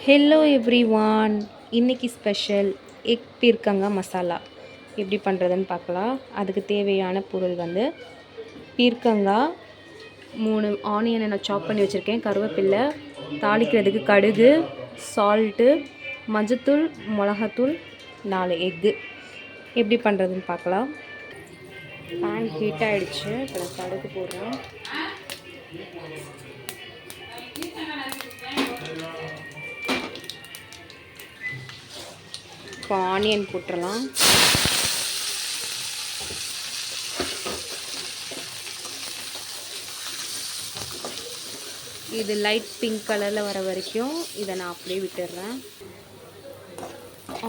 Hello everyone, இன்றைக்கி special egg பீர்க்கங்காய் மசாலா எப்படி பண்ணுறதுன்னு பார்க்கலாம். அதுக்கு தேவையான பொருள் வந்து பீர்க்கங்காய் 3 ஆனியனை நான் சாப் பண்ணி வச்சுருக்கேன், கருவேப்பிலை, தாளிக்கிறதுக்கு கடுகு, சால்ட்டு, மஞ்சத்தூள், மிளகாத்தூள், 4 எக்கு. எப்படி பண்ணுறதுன்னு பார்க்கலாம். பேன் ஹீட் ஆகிடுச்சு. இப்போ நான் கடுகு போடுறேன். இப்போ ஆனியன் போட்டுடலாம். இது லைட் பிங்க் கலரில் வர வரைக்கும் இதை நான் அப்படியே விட்டுடுறேன்.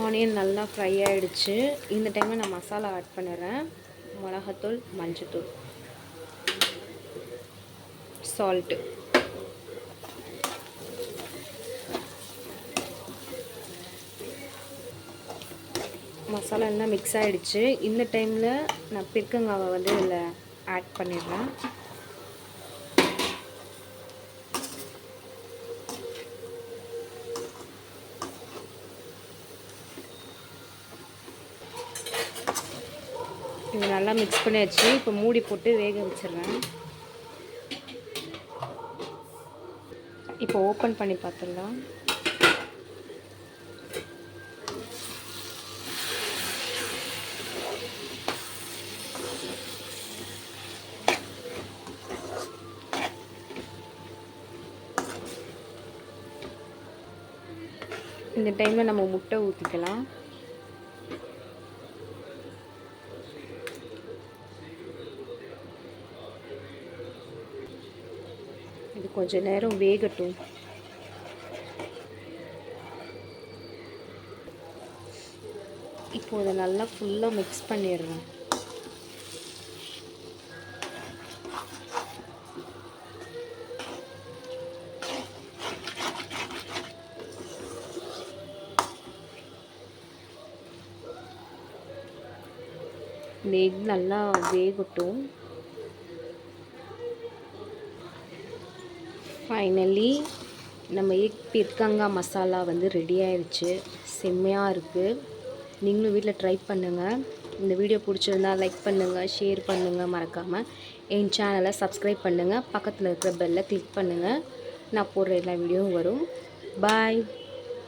ஆனியன் நல்லா ஃப்ரை ஆகிடுச்சு. இந்த டைமில் நான் மசாலா ஆட் பண்ணிடுறேன். மிளகாத்தூள், மஞ்சத்தூள், சால்ட்டு. மசாலா எல்லாம் மிக்ஸ் ஆகிடுச்சு. இந்த டைமில் நான் பீர்க்கங்காவை வந்து இதில் ஆட் பண்ணிடுறேன். இது நல்லா மிக்ஸ் பண்ணியாச்சு. இப்போ மூடி போட்டு வேக வச்சிடுறேன். இப்போ ஓப்பன் பண்ணி பார்த்துடலாம். இந்த டைமில் நம்ம முட்டை ஊற்றிக்கலாம். இது கொஞ்சம் நேரம் வேகட்டும். இப்போ இதை நல்லா ஃபுல்லாக மிக்ஸ் பண்ணிடுறேன். இந்த எக் நல்லா வேகட்டும். ஃபைனலி நம்ம எக் பீர்க்கங்காய் மசாலா வந்து ரெடி ஆயிடுச்சு. செம்மையாக இருக்குது. நீங்களும் வீட்டில் ட்ரை பண்ணுங்கள். இந்த வீடியோ பிடிச்சிருந்தா லைக் பண்ணுங்கள், ஷேர் பண்ணுங்கள். மறக்காமல் என் சேனலை சப்ஸ்கிரைப் பண்ணுங்கள். பக்கத்தில் இருக்கிற பெல்லை கிளிக் பண்ணுங்கள். நான் போடுற எல்லா வீடியோவும் வரும். பாய்.